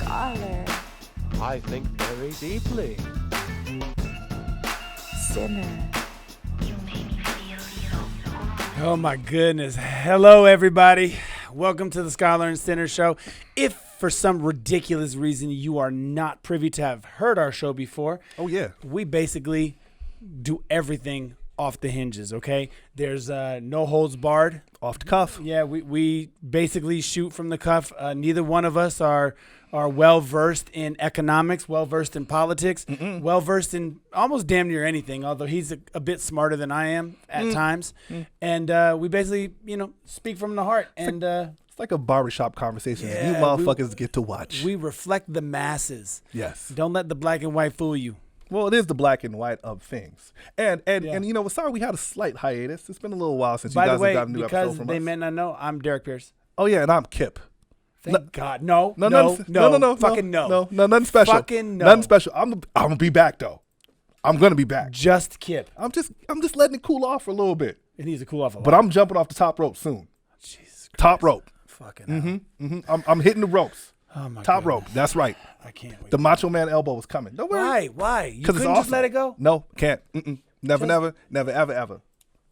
Scholar. I think very deeply. Sinner. Oh my goodness. Hello, everybody. Welcome to the Scholar and Sinner Show. If for some ridiculous reason you are not privy to have heard our show before, we basically do everything off the hinges, okay? There's no holds barred. Off the cuff. Yeah, we basically shoot from the cuff. Neither one of us are well-versed in economics, well-versed in politics, well-versed in almost damn near anything, although he's a bit smarter than I am at times. And we basically, speak from the heart. It's like a barbershop conversation. Yeah, you motherfuckers get to watch. We reflect the masses. Yes. Don't let the black and white fool you. Well, it is the black and white of things. And we're sorry we had a slight hiatus. It's been a little while since you guys have got a new episode from us. Because they may not know, I'm Derrick Pierce. Oh, yeah, and I'm KIP. Thank God. No. Fucking no. No, nothing special. Fucking no. Nothing special. I'm gonna be back though. I'm gonna be back. Just KIP. I'm just letting it cool off for a little bit. It needs to cool off a lot. But I'm jumping off the top rope soon. Jesus Christ. Top rope. Fucking I'm hitting the ropes. Oh my top God. rope. That's right. I can't wait. The Macho Man elbow is coming. Don't worry. Why? You Because couldn't it's just let it go? No, can't. Never, ever.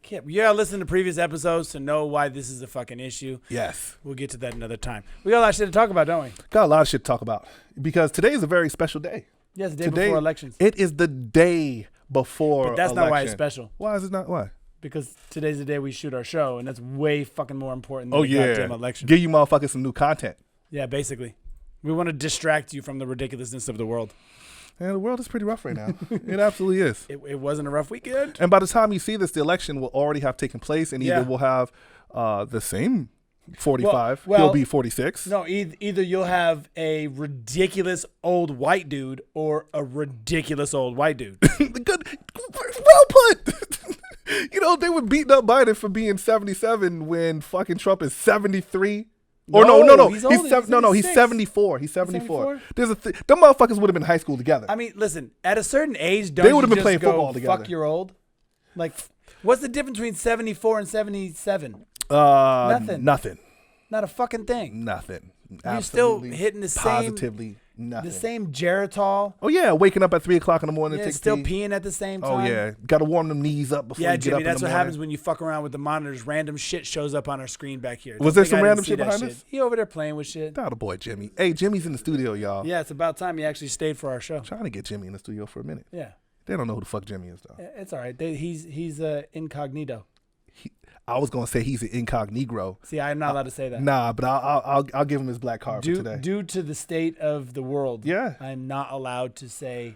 KIP. You gotta listen to previous episodes to know why this is a fucking issue. Yes. We'll get to that another time. We got a lot of shit to talk about, don't we? Got a lot of shit to talk about because today is a very special day. Yes, the day before elections. It is the day before But that's election. not why it's special. Why is it not? Why? Because today's the day we shoot our show, and that's way fucking more important than the goddamn election. Give you motherfuckers some new content. Yeah, basically. We want to distract you from the ridiculousness of the world. And the world is pretty rough right now. It absolutely is. It wasn't a rough weekend. And by the time you see this, the election will already have taken place, and either we'll have the same 45. He'll be 46. No, either you'll have a ridiculous old white dude or a ridiculous old white dude. Well put. They were beating up Biden for being 77 when fucking Trump is 73. Or no. He's 74. He's 74. There's them motherfuckers would have been in high school together. I mean, listen, at a certain age, they would have been playing football together. Fuck, you're old. Like, what's the difference between 74 and 77? Nothing. Not a fucking thing. Nothing. You're still hitting the positively nothing. The same Geritol. Oh yeah, waking up at 3 o'clock in the morning. Yeah, still peeing at the same time. Oh yeah, got to warm them knees up before you get Jimmy, up. That's what happens when you fuck around with the monitors. Random shit shows up on our screen back here. Was there some random shit behind us? He over there playing with shit. Not a boy, Jimmy. Hey, Jimmy's in the studio, y'all. Yeah, it's about time he actually stayed for our show. Trying to get Jimmy in the studio for a minute. Yeah. They don't know who the fuck Jimmy is though. It's all right. He's incognito. I was gonna say he's an incognito. See, I'm not allowed to say that. Nah, but I'll give him his black card for today. Due to the state of the world, yeah, I'm not allowed to say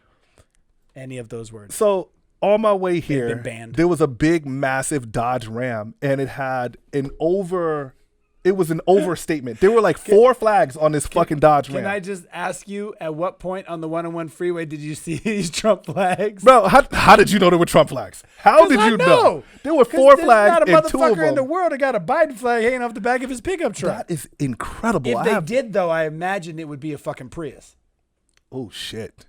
any of those words. So on my way here, they've been banned. There was a big, massive Dodge Ram, and it had It was an overstatement. There were like 4 flags on this fucking Dodge Ram. Can I just ask you, at what point on the 101 freeway did you see these Trump flags? Bro, how did you know there were Trump flags? How did you know? There were 4 flags and 2 of them. There's not a motherfucker in the world that got a Biden flag hanging off the back of his pickup truck. That is incredible. If they did, though, I imagine it would be a fucking Prius. Oh, shit.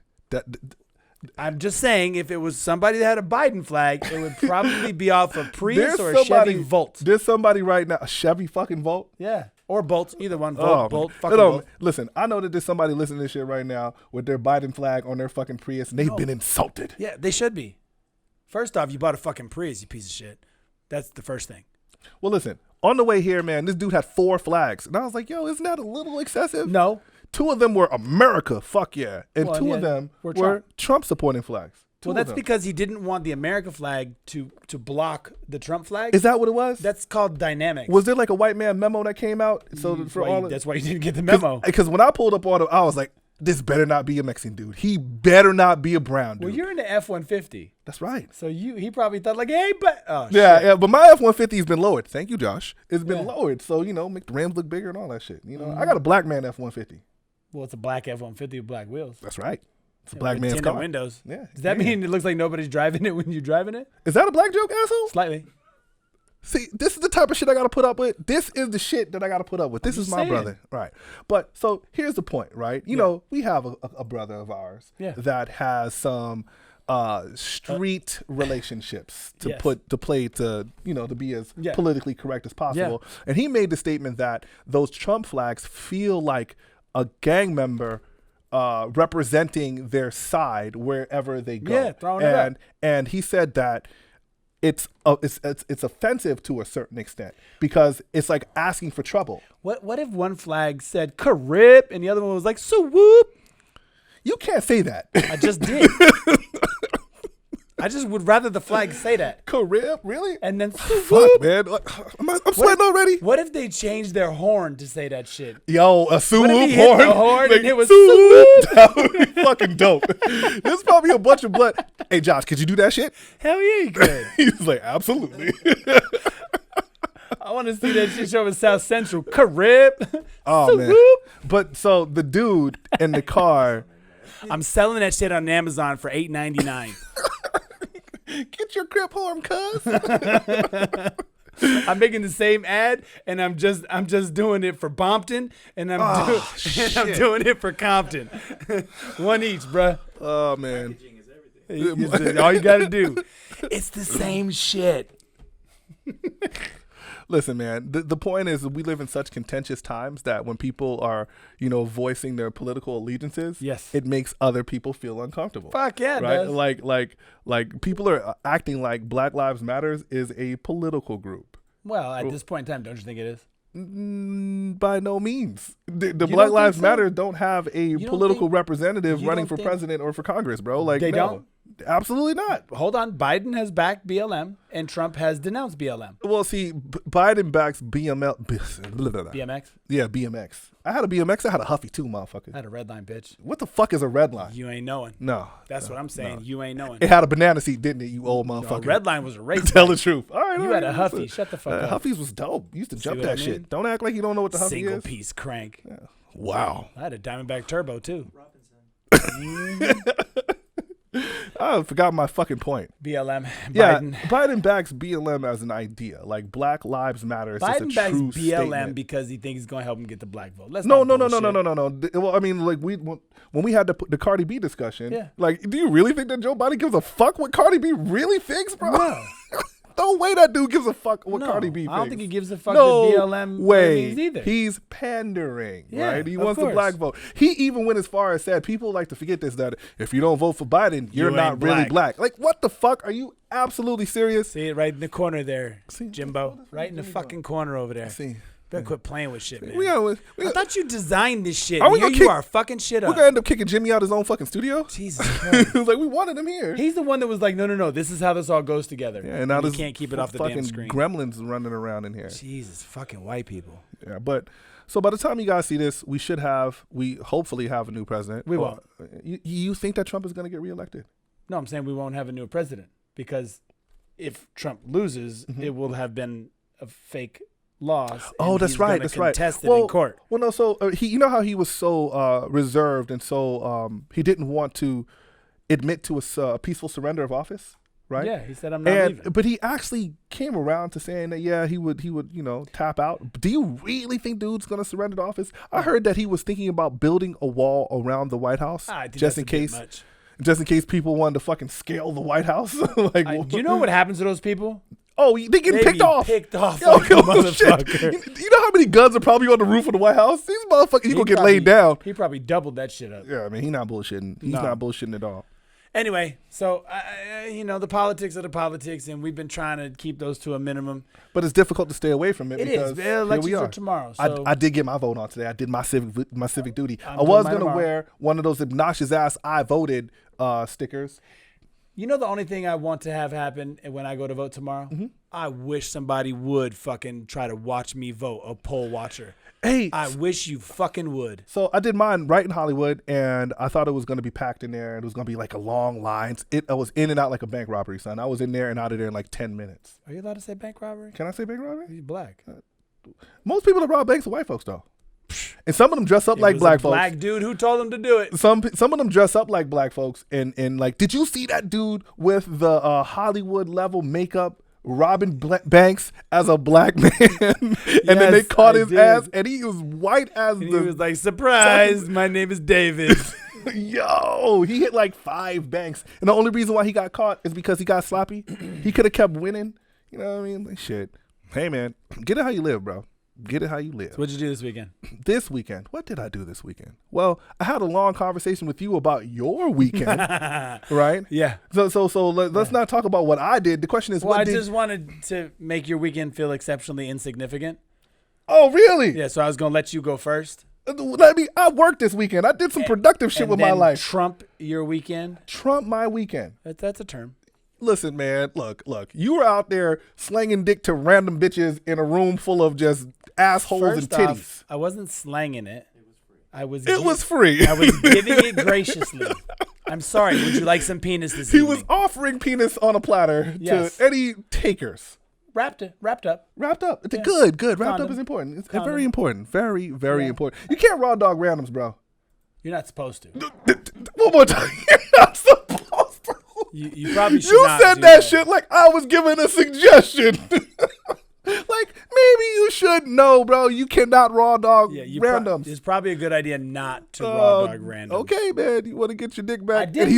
I'm just saying, if it was somebody that had a Biden flag, it would probably be off a Prius or a Chevy Volt. There's somebody right now, a Chevy fucking Volt? Yeah, or Bolt, either one. Bolt, fucking Volt. Listen, I know that there's somebody listening to this shit right now with their Biden flag on their fucking Prius, and they've been insulted. Yeah, they should be. First off, you bought a fucking Prius, you piece of shit. That's the first thing. Well, listen, on the way here, man, this dude had 4 flags, and I was like, yo, isn't that a little excessive? No. 2 of them were America, fuck yeah. And 2 of them were Trump supporting flags. Well, that's because he didn't want the America flag to block the Trump flag. Is that what it was? That's called dynamics. Was there like a white man memo that came out? So that's why you didn't get the memo. Because when I pulled up on him, I was like, this better not be a Mexican dude. He better not be a brown dude. Well, you're in the F-150. That's right. So he probably thought like, hey, but yeah, but my F-150 has been lowered. Thank you, Josh. It's been lowered, so make the rims look bigger and all that shit. I got a black man F-150. Well, it's a black F-150 with black wheels. That's right. It's a black man's car. Windows. Yeah. Does that mean it looks like nobody's driving it when you're driving it? Is that a black joke, asshole? Slightly. See, this is the type of shit I got to put up with. This is the shit that I got to put up with. This is my brother. Right. But so here's the point, right? You know, we have a brother of ours that has some street relationships to to be as politically correct as possible. And he made the statement that those Trump flags feel like a gang member representing their side wherever they go. Yeah, throwing it up. And he said that it's offensive to a certain extent because it's like asking for trouble. What if one flag said "Khabib" and the other one was like "Swoop"? You can't say that. I just did. I just would rather the flag say that. Khabib, really? And then fuck, man. I'm sweating already. What if they changed their horn to say that shit? Yo, a swoop horn. Hit the horn like, and it was swoop. That would be fucking dope. There's probably a bunch of blood. Hey, Josh, could you do that shit? Hell yeah, you could. He's like, absolutely. I want to see that shit show in South Central. Khabib. Oh, man. But so the dude in the car. I'm selling that shit on Amazon for $8.99. Get your grip horn, cuz. I'm making the same ad, and I'm just doing it for Bompton, and I'm doing it for Compton. One each, bruh. Oh man, all you gotta do. It's the same shit. Listen, man, the point is that we live in such contentious times that when people are, voicing their political allegiances, yes, it makes other people feel uncomfortable. Fuck yeah, it right? does. Like people are acting like Black Lives Matters is a political group. Well, at this point in time, don't you think it is? By no means. The Black Lives Matter don't have a political representative running for president or for Congress, bro. Like they don't? Absolutely not. Hold on. Biden has backed BLM and Trump has denounced BLM. Well, see, Biden backs BMX. Yeah, BMX. I had a BMX. I had a Huffy too, motherfucker. I had a red line, bitch. What the fuck is a red line? You ain't knowing. No. That's what I'm saying. No. You ain't knowing. It had a banana seat, didn't it, you old motherfucker? No, red line was a race. Tell the truth. All right. You had a Huffy. Shut the fuck up. Huffy's was dope. You used to jump that shit. Don't act like you don't know what the Huffy Single is. piece crank. Yeah. Wow. I had a Diamondback Turbo too. I forgot my fucking point. BLM. Yeah, Biden. Biden backs BLM as an idea. Like Black Lives Matter is Biden just a backs true BLM statement. because he thinks he's going to help him get the black vote. No. Well, I mean, like when we had the Cardi B discussion, like, do you really think that Joe Biden gives a fuck what Cardi B really thinks, bro? No. No way that dude gives a fuck what Cardi B thinks. I don't think he gives a fuck what BLM means either. He's pandering, yeah, right? He wants the black vote. He even went as far as said, people like to forget this, that if you don't vote for Biden, you're not really black. Like, what the fuck? Are you absolutely serious? See it right in the corner there, Jimbo. Right in the fucking corner over there. See. Better quit playing with shit, man. I thought you designed this shit. You are fucking shit up. We're going to end up kicking Jimmy out his own fucking studio? Jesus Christ. Like, we wanted him here. He's the one that was like, no, this is how this all goes together. Yeah, and now you can't keep it off the damn screen. Gremlins running around in here. Jesus, fucking white people. Yeah, but so by the time you guys see this, we hopefully have a new president. We won't. You think that Trump is going to get reelected? No, I'm saying we won't have a new president because if Trump loses, it will have been a fake loss. Oh, that's right. That's right. Contested in court. Well, no. So you know how he was so reserved and so he didn't want to admit to a peaceful surrender of office, right? Yeah, he said I'm not leaving. But he actually came around to saying that he would tap out. Do you really think dude's gonna surrender to office? I heard that he was thinking about building a wall around the White House just in case. Just in case people wanted to fucking scale the White House. Do you know what happens to those people? Oh, they get picked off. Picked off like a motherfucker. You know how many guns are probably on the roof of the White House? These motherfuckers, he's going to get laid down. He probably doubled that shit up. Yeah, I mean, he's not bullshitting. He's not bullshitting at all. Anyway, so, the politics are the politics, and we've been trying to keep those to a minimum. But it's difficult to stay away from it. It is. Elections are tomorrow. So I did get my vote on today. I did my civic duty. I was going to wear one of those obnoxious ass I voted stickers. You know the only thing I want to have happen when I go to vote tomorrow? Mm-hmm. I wish somebody would fucking try to watch me vote, a poll watcher. Hey. I wish you fucking would. So I did mine right in Hollywood, and I thought it was going to be packed in there. It was going to be like a long lines. I was in and out like a bank robbery, son. I was in there and out of there in like 10 minutes. Are you allowed to say bank robbery? Can I say bank robbery? He's black. Most people that rob banks are white folks, though. And some of them dress up like black folks. Black dude who told them to do it. Some of them dress up like black folks, and like, did you see that dude with the Hollywood level makeup robbing banks as a black man? And then they caught his ass, and he was white as He was like, surprise, my name is David. Yo, he hit like 5 banks, and the only reason why he got caught is because he got sloppy. He could have kept winning. You know what I mean? Like, shit. Hey man, get it how you live, bro. Get it how you live. So what'd you do this weekend? This weekend, what did I do this weekend? Well, I had a long conversation with you about your weekend, right? Yeah. So let's not talk about what I did. The question is, I just wanted to make your weekend feel exceptionally insignificant. Oh, really? Yeah. So I was gonna let you go first. I worked this weekend. I did some productive shit with my life. Trump your weekend. Trump my weekend. That's a term. Listen, man. Look. You were out there slanging dick to random bitches in a room full of just assholes and titties. Off, I wasn't slanging it. It was free. I was giving it graciously. I'm sorry. Would you like some penis this evening? He was offering penis on a platter to any takers. Wrapped up. Wrapped up. It's Yeah. Good. Wrapped up is important. It's very important. Very, very important. You can't raw dog randoms, bro. You're not supposed to. One more time. You're not supposed to. You probably should You not said do that shit like I was giving a suggestion. Like, maybe you should know, bro. You cannot raw dog randoms. It's probably a good idea not to raw dog randoms. Okay, man. You want to get your dick back? I did.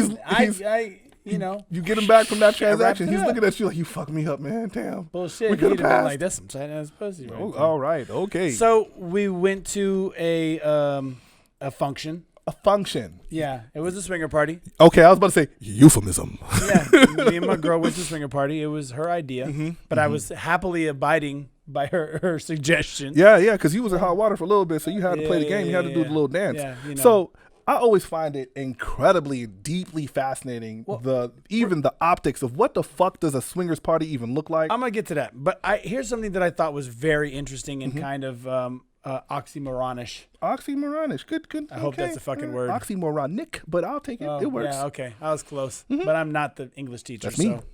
You get him back from that transaction. He's looking at you like, you fucked me up, man. Damn. Bullshit. We could have passed. Like, that's some tight ass pussy. Right there. All right. Okay. So we went to a function. A function. Yeah, it was a swinger party. Okay, I was about to say euphemism. Yeah, me and my girl went to a swinger party. It was her idea, but I was happily abiding by her suggestion. Yeah, because you was in hot water for a little bit, so you had to play the game. You had to do the little dance. Yeah, So I always find it incredibly, deeply fascinating, even the optics of what the fuck does a swingers party even look like? I'm going to get to that. But here's something that I thought was very interesting and kind of oxymoronish. Oxymoronish. Good. I hope that's a fucking word. Oxymoronic, but I'll take it. It works. Yeah, okay. I was close. But I'm not the English teacher, That's me. so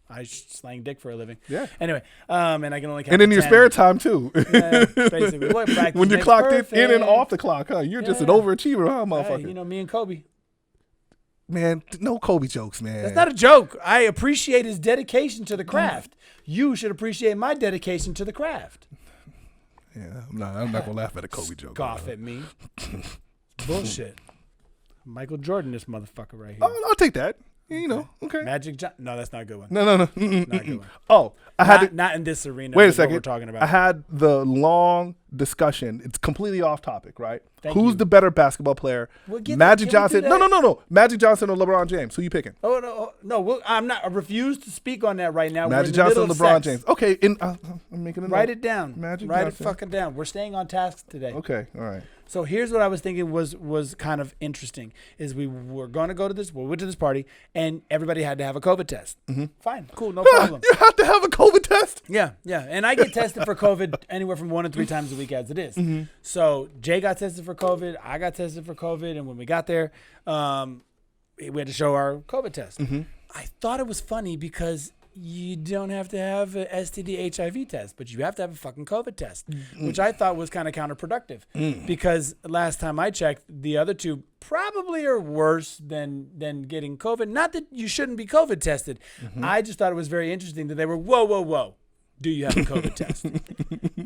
I slang dick for a living. Yeah. Anyway, and I can only count And in to your 10. spare time, too. Yeah, basically. What, when you're clocked in and off the clock, huh? You're just an overachiever, huh, motherfucker? Hey, me and Kobe. Man, no Kobe jokes, man. That's not a joke. I appreciate his dedication to the craft. You should appreciate my dedication to the craft. Yeah, I'm not gonna laugh at a Kobe joke. Scoff at me. Bullshit. Michael Jordan, this motherfucker right here. Oh, I'll take that. You know, okay. Magic Johnson. No, that's not a good one. No. Not a good one. Oh, not in this arena. Wait a second. What we're talking about. I had the long discussion. It's completely off topic, right? Thank Who's you. the better basketball player? Magic Johnson? No. Magic Johnson or LeBron James? Who you picking? No. I'm not. I refuse to speak on that right now. Magic Johnson or LeBron James? Okay, I'm making a note. Write it down. Magic Write Johnson. it fucking down. We're staying on task today. Okay, all right. So here's what I was thinking was kind of interesting is we were going to go to this. We went to this party and everybody had to have a COVID test. Fine, cool, no problem. You have to have a COVID test? Yeah. And I get tested for COVID anywhere from 1 to 3 times a week as it is. So Jay got tested for COVID. I got tested for COVID. And when we got there, we had to show our COVID test. I thought it was funny because you don't have to have an STD HIV test, but you have to have a fucking COVID test, which I thought was kind of counterproductive because last time I checked, the other two probably are worse than getting COVID. Not that you shouldn't be COVID tested. I just thought it was very interesting that they were, whoa. Do you have a COVID test?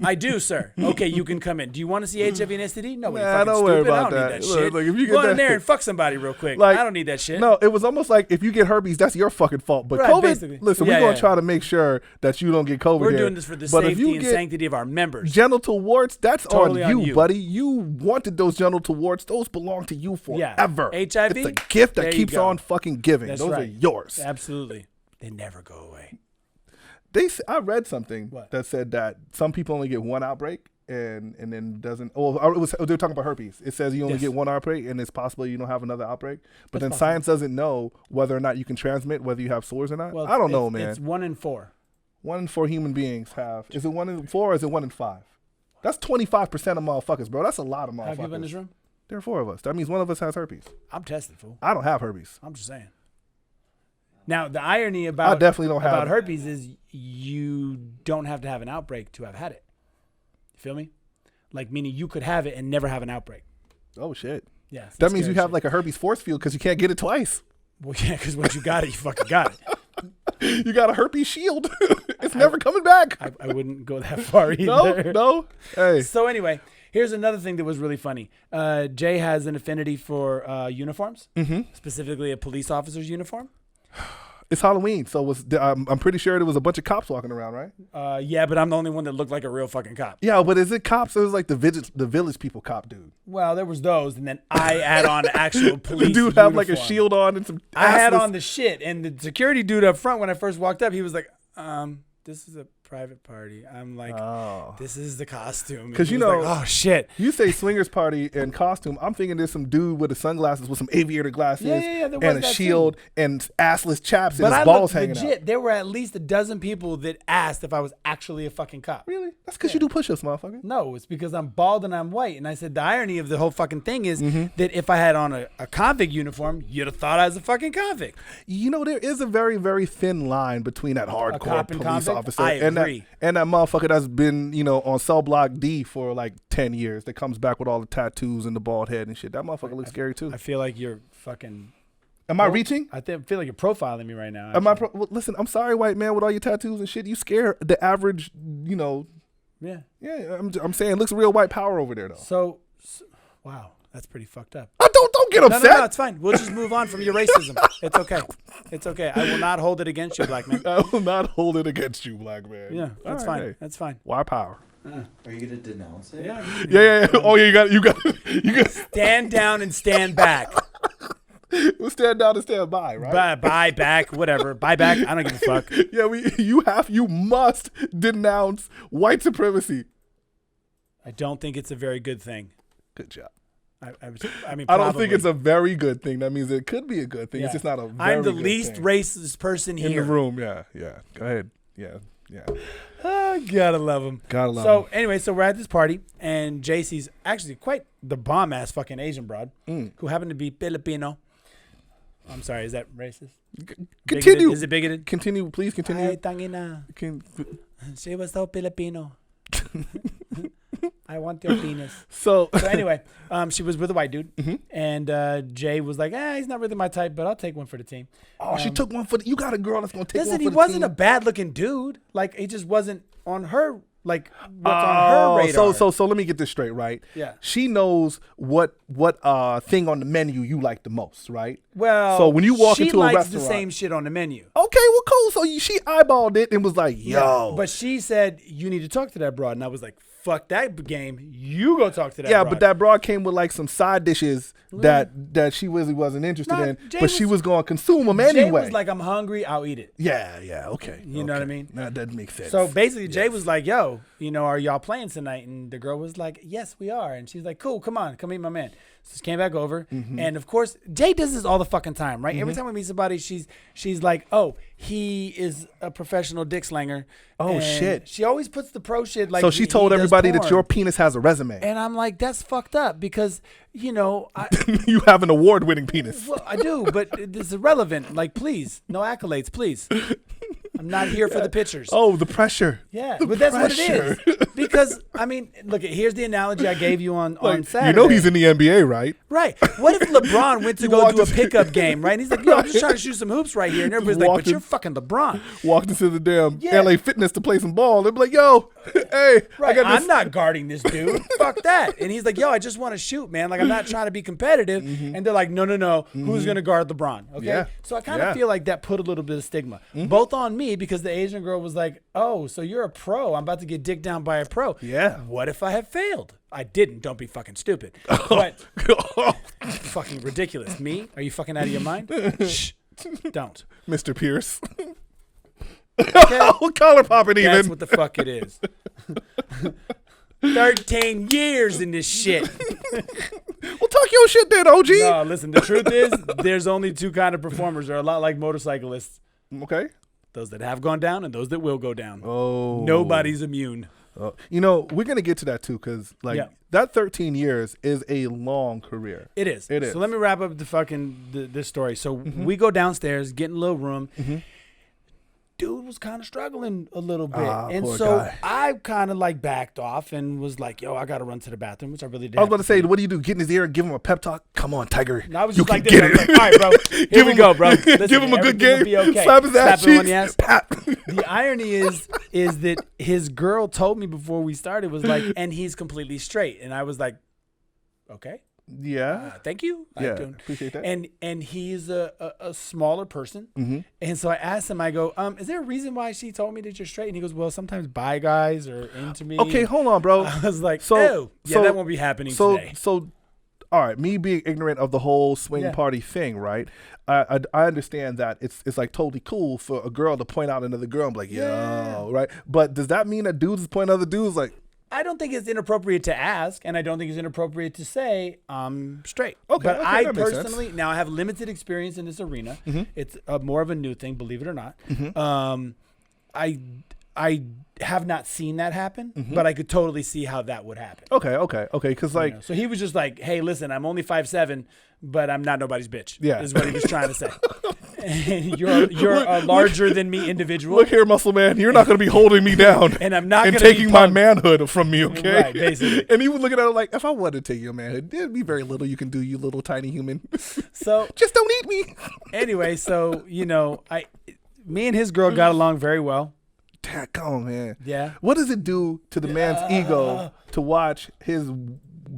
I do, sir. Okay, you can come in. Do you want to see HIV and STD? No, Nah, don't worry about I don't that. need that shit. Look, if you get Go in that- there and fuck somebody real quick. Like, I don't need that shit. No, it was almost like if you get herpes, that's your fucking fault. But Right, COVID, basically. listen, Yeah, we're going to yeah. try to make sure that you don't get COVID We're here. doing this for the But if safety you and get sanctity of our members. genital warts, that's Totally on on you, you. buddy. You wanted those genital warts. Those belong to you Yeah. forever. HIV? It's a gift There that you keeps go. on fucking giving. That's Those right. are yours. Absolutely. They never go away. I read something that said that some people only get one outbreak and then doesn't. Oh, they were talking about herpes. It says you only get one outbreak and it's possible you don't have another outbreak. But then science doesn't know whether or not you can transmit, whether you have sores or not. Well, I don't know, man. It's 1 in 4. 1 in 4 human beings have. Is it 1 in 4 or is it 1 in 5? That's 25% of motherfuckers, bro. That's a lot of motherfuckers. Have you been in this room? There are 4 of us. That means one of us has herpes. I'm tested, fool. I don't have herpes. I'm just saying. Now, the irony I about definitely don't have about it. herpes is you don't have to have an outbreak to have had it. You feel me? Like, meaning you could have it and never have an outbreak. Oh, shit. Yeah. That means you have like a herpes force field because you can't get it twice. Well, yeah, because once you got it, you fucking got it. You got a herpes shield. It's never coming back. I wouldn't go that far either. No. Hey. So anyway, here's another thing that was really funny. Jay has an affinity for uniforms, specifically a police officer's uniform. It's Halloween, so I'm pretty sure there was a bunch of cops walking around, right? Yeah, but I'm the only one that looked like a real fucking cop. Yeah, but is it cops? It was like the village people cop dude. Well, there was those, and then I had on actual police. The dude have like a shield on and some. I had on the shit, and the security dude up front when I first walked up, he was like, "This is a private party." I'm like, this is the costume. Because you know, like, oh shit. You say swingers party and costume. I'm thinking there's some dude with the sunglasses with some aviator glasses and a shield and assless chaps and his balls hanging out. There were at least a dozen people that asked if I was actually a fucking cop. Really? That's because you do push-ups, motherfucker. No, it's because I'm bald and I'm white. And I said the irony of the whole fucking thing is that if I had on a convict uniform, you'd have thought I was a fucking convict. You know, there is a very, very thin line between that hardcore police officer and that motherfucker that's been, you know, on cell block D for like 10 years that comes back with all the tattoos and the bald head and shit. That motherfucker looks scary too. I feel like you're fucking... Am I reaching? I feel like you're profiling me right now. Well, listen, I'm sorry, white man, with all your tattoos and shit. You scare the average, you know... Yeah. Yeah, I'm saying it looks real white power over there, though. So wow, that's pretty fucked up. Don't get upset. No, it's fine. We'll just move on from your racism. It's okay. It's okay. I will not hold it against you, black man. I will not hold it against you, black man. Yeah, that's fine. Hey. That's fine. White power. Are you gonna denounce it? Yeah. Oh yeah, you got stand down and stand back. We'll stand down and stand by, right? Buy back, whatever. Buy back. I don't give a fuck. Yeah, you must denounce white supremacy. I don't think it's a very good thing. Good job. I mean, I don't think it's a very good thing. That means it could be a good thing. Yeah. It's just not a very I'm the good least thing. racist person here. In the room, yeah. Go ahead. Yeah. Gotta love him. Gotta love him. So anyway, we're at this party, and JC's actually quite the bomb-ass fucking Asian broad who happened to be Filipino. I'm sorry, is that racist? Continue. Bigoted? Is it bigoted? Continue, please continue. Ay, tangina. She was so Filipino. I want your penis. So anyway, she was with a white dude, and Jay was like, he's not really my type, but I'll take one for the team. Oh, she took one for you got a girl that's going to take one for the team. Listen, he wasn't a bad-looking dude. Like, he just wasn't on her, like, what's on her radar. So let me get this straight, right? Yeah. She knows what thing on the menu you like the most, right? Well, so when you walk into a restaurant, she likes the same shit on the menu. Okay, well, cool. So she eyeballed it and was like, yo. Yeah, but she said, you need to talk to that broad. And I was like, fuck that game. You go talk to that broad. Yeah, but that broad came with like some side dishes that she really wasn't interested in, but she was going to consume them anyway. Jay was like, I'm hungry, I'll eat it. Yeah, okay. You know what I mean? That makes sense. So basically, Jay was like, yo, are y'all playing tonight? And the girl was like, yes, we are. And she's like, cool, come on, come meet my man. So she came back over. And of course, Jay does this all the fucking time, right? Every time we meet somebody, she's like, oh, he is a professional dick slanger. Oh, shit. She always puts the pro shit like. So she told everybody that your penis has a resume. And I'm like, that's fucked up because, you have an award-winning penis. Well, I do, but it's irrelevant. Like, please, no accolades, please. I'm not here for the pictures. Oh, the pressure. Yeah, but that's what it is. Because, I mean, look, here's the analogy I gave you on Saturday. You know he's in the NBA, right? Right. What if LeBron went to go do a pickup game, right? And he's like, yo, I'm just trying to shoot some hoops right here. And everybody's like, but you're fucking LeBron. Walked into the damn LA Fitness to play some ball. They'd be like, yo, hey. Right, I'm not guarding this dude. Fuck that. And he's like, yo, I just want to shoot, man. Like, I'm not trying to be competitive. And they're like, no. Who's going to guard LeBron? Okay. Yeah. So I kind of feel like that put a little bit of stigma, both on me because the Asian girl was like, oh, so you're a pro. I'm about to get dicked down by a pro. Yeah. What if I have failed? I didn't. Don't be fucking stupid. But fucking ridiculous. Me? Are you fucking out of your mind? Shh. Don't. Mr. Pierce. Okay? Collar popping even. That's what the fuck it is. 13 years in this shit. Well, talk your shit then, OG. No, listen, the truth is there's only two kind of performers. They're a lot like motorcyclists. Okay. Those that have gone down and those that will go down. Oh. Nobody's immune. We're going to get to that too because that 13 years is a long career. It is. It is. So let me wrap up this story. So we go downstairs, get in a little room. Dude was kind of struggling a little bit. And so guy. I kind of like backed off and was like, yo, I got to run to the bathroom, which I really did. I was about to say, what do you do? Get in his ear and give him a pep talk? Come on, Tiger. And I was just like, this. Like, all right, bro. Here we go, bro. Listen, give him a good game. Okay. Slap his ass cheeks. The irony is that his girl told me before we started was like, and he's completely straight. And I was like, okay. Yeah. Thank you. Yeah, appreciate that. And he's a smaller person. Mm-hmm. And so I asked him, I go, is there a reason why she told me that you're straight? And he goes, well, sometimes bi guys are into me. Okay, hold on, bro. I was like, that won't be happening today. So, all right, me being ignorant of the whole swing party thing, right? I understand that it's like totally cool for a girl to point out another girl and be like, yo, right? But does that mean that dudes point out other dudes like? I don't think it's inappropriate to ask, and I don't think it's inappropriate to say I'm straight. Okay, but I that makes personally, sense. now I have limited experience in this arena. Mm-hmm. It's more of a new thing, believe it or not. Mm-hmm. I have not seen that happen, Mm-hmm. but I could totally see how that would happen. Okay. Because like, So he was just like, hey, listen, I'm only 5'7", but I'm not nobody's bitch. Yeah. Is what he was trying to say. And you're a larger than me individual. look here, muscle man, you're not going to be holding me down. And I'm not and going to taking my manhood from me, okay? Right, basically. And he was looking at it like, if I wanted to take your manhood, there'd be very little you can do, you little tiny human. So just don't eat me. Anyway, so me and his girl got along very well. Come on, man. Yeah. What does it do to the man's ego to watch his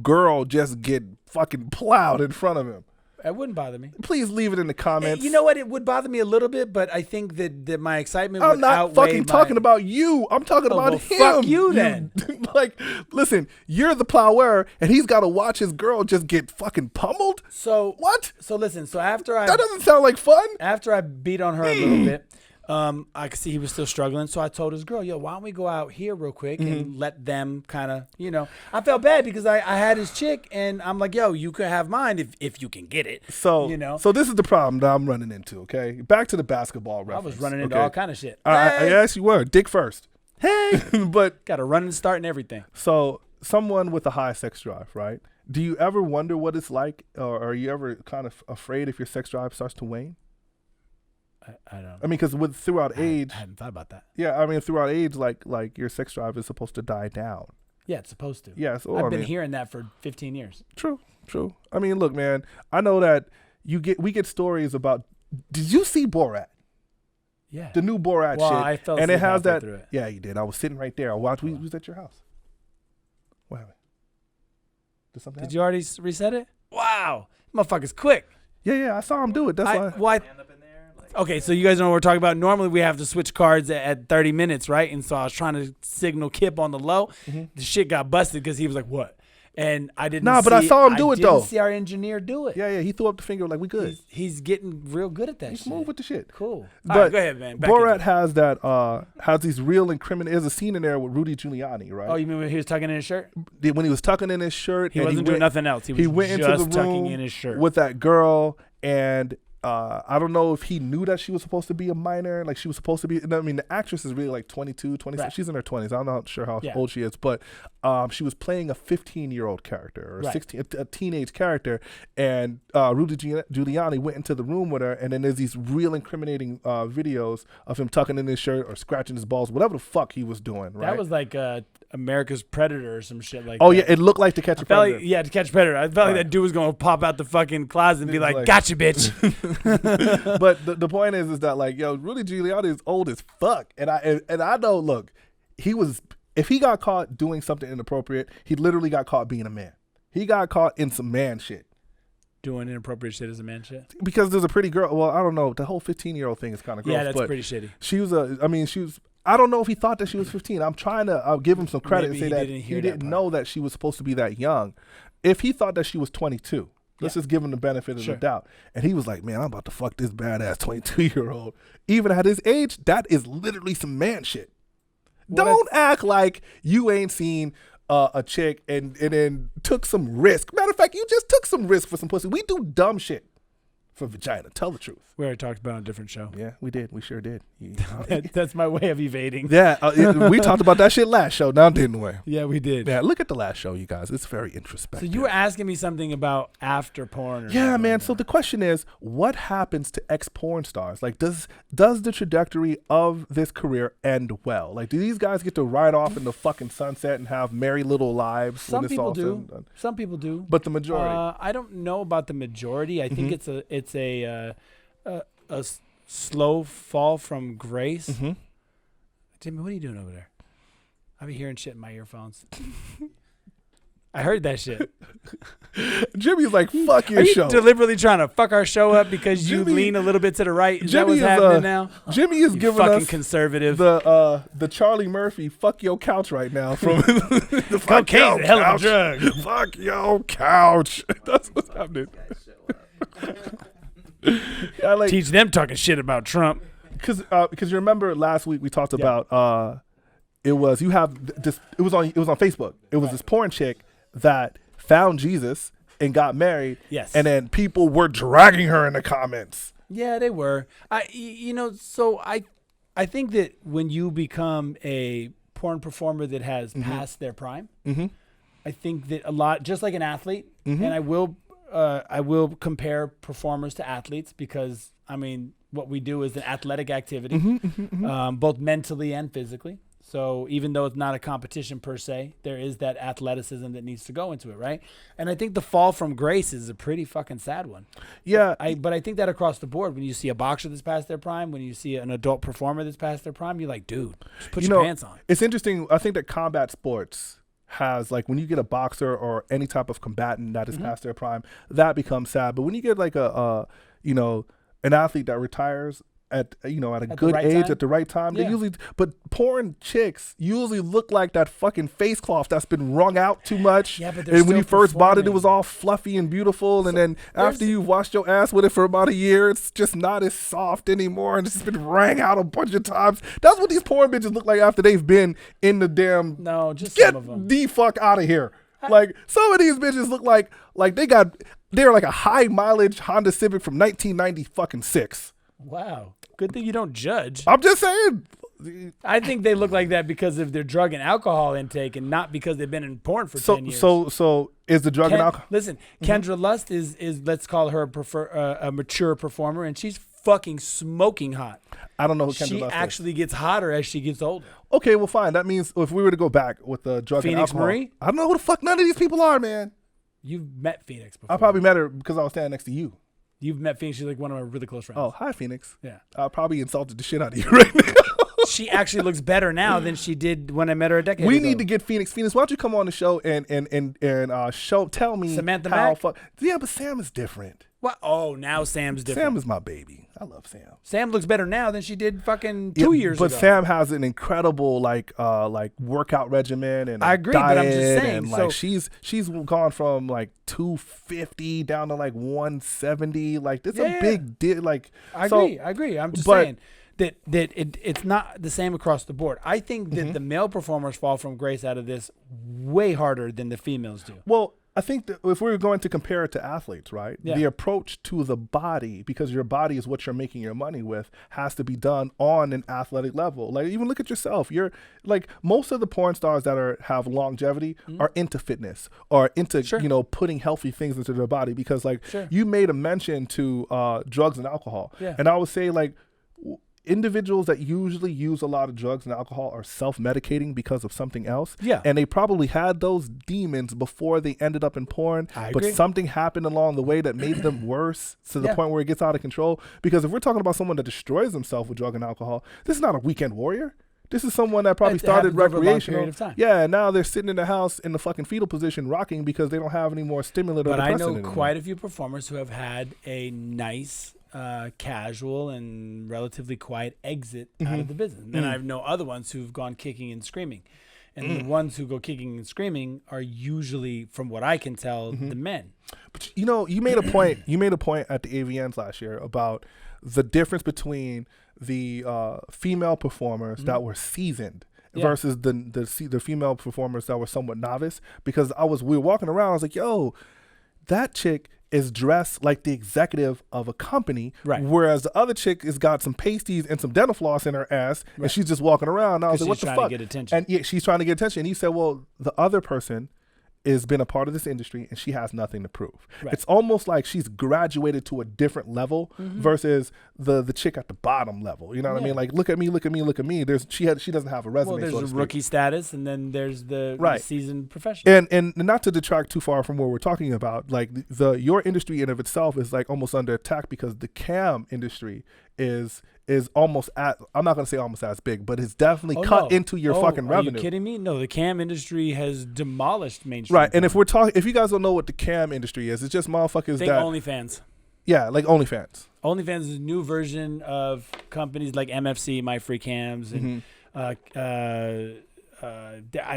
girl just get fucking plowed in front of him? It wouldn't bother me. Please leave it in the comments. You know what? It would bother me a little bit, but I think that my excitement would I'm not fucking talking about you. I'm talking about him. Fuck you then. Like, listen, you're the plower, and he's got to watch his girl just get fucking pummeled? So what? So listen, that doesn't sound like fun. After I beat on her a little bit, I could see he was still struggling. So I told his girl, yo, why don't we go out here real quick and let them kind of, I felt bad because I had his chick and I'm like, yo, you could have mine if you can get it. So, so this is the problem that I'm running into, okay? Back to the basketball reference. I was running into all kind of shit. Yes, you were. Dick first. Hey. But got to run and start and everything. So someone with a high sex drive, right? Do you ever wonder what it's like, or are you ever kind of afraid if your sex drive starts to wane? I don't. I mean, because throughout age, I hadn't thought about that. Yeah, I mean, throughout age, like your sex drive is supposed to die down. Yeah, it's supposed to. Yeah, so I've been hearing that for 15 years. True. I mean, look, man, I know that we get stories about. Did you see Borat? Yeah, the new Borat well, shit. I fell and it has that. Through it. Yeah, you did. I was sitting right there. I watched. We was at your house. What happened? Did something? Did you already reset it? Wow, motherfucker's quick. Yeah, I saw him do it. That's why. Okay, so you guys know what we're talking about. Normally we have to switch cards at 30 minutes, right? And so I was trying to signal Kip on the low. Mm-hmm. The shit got busted because he was like, "What?" And I didn't. But I saw him do it though. I didn't see our engineer do it. Yeah, he threw up the finger like we good. He's getting real good at that. He's shit. smooth with the shit. Cool. But all right, go ahead, man. Borat has that. Has these real incriminating. There's a scene in there with Rudy Giuliani, right? Oh, you mean when he was tucking in his shirt? When he was tucking in his shirt, he wasn't doing nothing else. He went into the room tucking in his shirt with that girl and. I don't know if he knew that she was supposed to be a minor, like she was supposed to be. I mean, the actress is really like 22, 26. Right. She's in her 20s. I'm not sure how old she is, but she was playing a 15-year-old character or 16, a teenage character. And Rudy Giuliani went into the room with her, and then there's these real incriminating videos of him tucking in his shirt or scratching his balls, whatever the fuck he was doing. Right? That was like America's Predator or some shit like. Oh that. Yeah, it looked like To Catch a Predator. To Catch a Predator. I felt like that dude was gonna pop out the fucking closet and be like, "Gotcha, bitch." But the point is that like, yo, Rudy Giuliani is old as fuck, and I know. Look, if he got caught doing something inappropriate, he literally got caught being a man. He got caught in some man shit. Doing inappropriate shit as a man shit? Because there's a pretty girl. Well, I don't know. The whole 15-year-old thing is kind of gross. Yeah, that's pretty shitty. She was I don't know if he thought that she was 15. I'm trying to give him some credit and say that he didn't know that she was supposed to be that young. If he thought that she was 22, let's just give him the benefit of the doubt. And he was like, man, I'm about to fuck this badass 22-year-old. Even at his age, that is literally some man shit. Don't act like you ain't seen a chick and then took some risk. Matter of fact, you just took some risk for some pussy. We do dumb shit for vagina. Tell the truth. We already talked about it on a different show. Yeah, we did. We sure did. That's my way of evading. Yeah, we talked about that shit last show, now didn't we? Yeah, we did. Yeah, look at the last show, you guys. It's very introspective. So you were asking me something about after porn. Yeah, man. So the question is, what happens to ex-porn stars? Like, does the trajectory of this career end well? Like, do these guys get to ride off in the fucking sunset and have merry little lives? Some people do. Some people do. But the majority? I don't know about the majority. I think it's a slow fall from grace. Mm-hmm. Jimmy, what are you doing over there? I'll be hearing shit in my earphones. I heard that shit. Jimmy's like, fuck your Are you show. deliberately trying to fuck our show up because you lean a little bit to the right? Is that what's happening now? Jimmy is giving fucking us conservative. the Charlie Murphy fuck your couch right now from the cocaine's a hell of a drug. Fuck your couch. That's what's happening. Yeah, like, teach them talking shit about Trump. Because you remember last week we talked about it was on Facebook. It was this porn chick that found Jesus and got married. Yes. And then people were dragging her in the comments. Yeah, they were. I think that when you become a porn performer that has passed their prime, I think that a lot, just like an athlete, and I will compare performers to athletes because, I mean, what we do is an athletic activity, both mentally and physically. So even though it's not a competition per se, there is that athleticism that needs to go into it, right? And I think the fall from grace is a pretty fucking sad one. Yeah. But I think that across the board, when you see a boxer that's past their prime, when you see an adult performer that's past their prime, you're like, dude, just put your pants on. It's interesting. I think that combat sports has, like, when you get a boxer or any type of combatant that is past their prime, that becomes sad. But when you get like an athlete that retires at a good right age time? at the right time, they usually, but porn chicks usually look like that fucking face cloth that's been wrung out too much. Yeah, but they're and when still you first bought it, it performing. was all fluffy and beautiful, and then after you've washed your ass with it for about a year, it's just not as soft anymore, and it's just been wrung out a bunch of times. That's what these porn bitches look like after they've been in the damn. No, just get some of them. the fuck out of here. Like, some of these bitches look like they're like a high mileage Honda Civic from 1996. Wow. Good thing you don't judge. I'm just saying. I think they look like that because of their drug and alcohol intake and not because they've been in porn for 10 years. So is the drug and alcohol? Listen, Kendra Lust is let's call her a mature performer, and she's fucking smoking hot. I don't know who Kendra Lust is. She actually gets hotter as she gets older. Okay, well, fine. That means if we were to go back with the drug and Phoenix alcohol. Marie? I don't know who the fuck none of these people are, man. You've met Phoenix before. I probably met her because I was standing next to you. You've met Phoenix. She's like one of my really close friends. Oh, hi, Phoenix. Yeah. I probably insulted the shit out of you right now. She actually looks better now than she did when I met her a decade ago. We need to get Phoenix. Phoenix, why don't you come on the show and tell me Samantha how Mack? Yeah, but Sam is different. What? Oh, now Sam's different. Sam is my baby. I love Sam. Sam looks better now than she did fucking 2 years ago. But Sam has an incredible like workout regimen and I agree, but I'm just diet, saying, and so- like she's gone from like 250 down to like 170. Like it's a big deal. Like I agree. I'm just saying that it's not the same across the board. I think that the male performers fall from grace out of this way harder than the females do. Well, I think that if we were going to compare it to athletes, right? Yeah. The approach to the body, because your body is what you're making your money with, has to be done on an athletic level. Like, even look at yourself. You're like, most of the porn stars that have longevity are into fitness or into putting healthy things into their body, because like you made a mention to drugs and alcohol, and I would say like individuals that usually use a lot of drugs and alcohol are self-medicating because of something else. Yeah. And they probably had those demons before they ended up in porn. I but agree. something happened along the way that made them worse to the point where it gets out of control. Because if we're talking about someone that destroys himself with drug and alcohol, this is not a weekend warrior. This is someone that probably started happens over a long recreational. period of time. Yeah, and now they're sitting in the house in the fucking fetal position rocking because they don't have any more stimulant or But I depressant know anymore. quite a few performers who have had a nice, casual and relatively quiet exit out of the business. And I know other ones who've gone kicking and screaming. And the ones who go kicking and screaming are usually, from what I can tell, the men. But you made a point. You made a point at the AVNs last year about the difference between the female performers that were seasoned versus the female performers that were somewhat novice. Because we were walking around, I was like, yo, that chick is dressed like the executive of a company, whereas the other chick has got some pasties and some dental floss in her ass, and she's just walking around. And I was like, what the fuck? She's trying to get attention. And she's trying to get attention. And he said, well, the other person has been a part of this industry and she has nothing to prove. It's almost like she's graduated to a different level versus the chick at the bottom level. You know what I mean? Like, look at me. She doesn't have a resume. Well, there's so to the speak. rookie status, and then there's the seasoned professional. And not to detract too far from what we're talking about, like your industry in of itself is like almost under attack because the cam industry is almost I'm not gonna say almost as big, but it's definitely cut into your fucking revenue. Are you kidding me? No, the cam industry has demolished mainstream. Right, and if you guys don't know what the cam industry is, it's just motherfuckers Think OnlyFans. Yeah, like OnlyFans. OnlyFans is a new version of companies like MFC, My Free Cams, and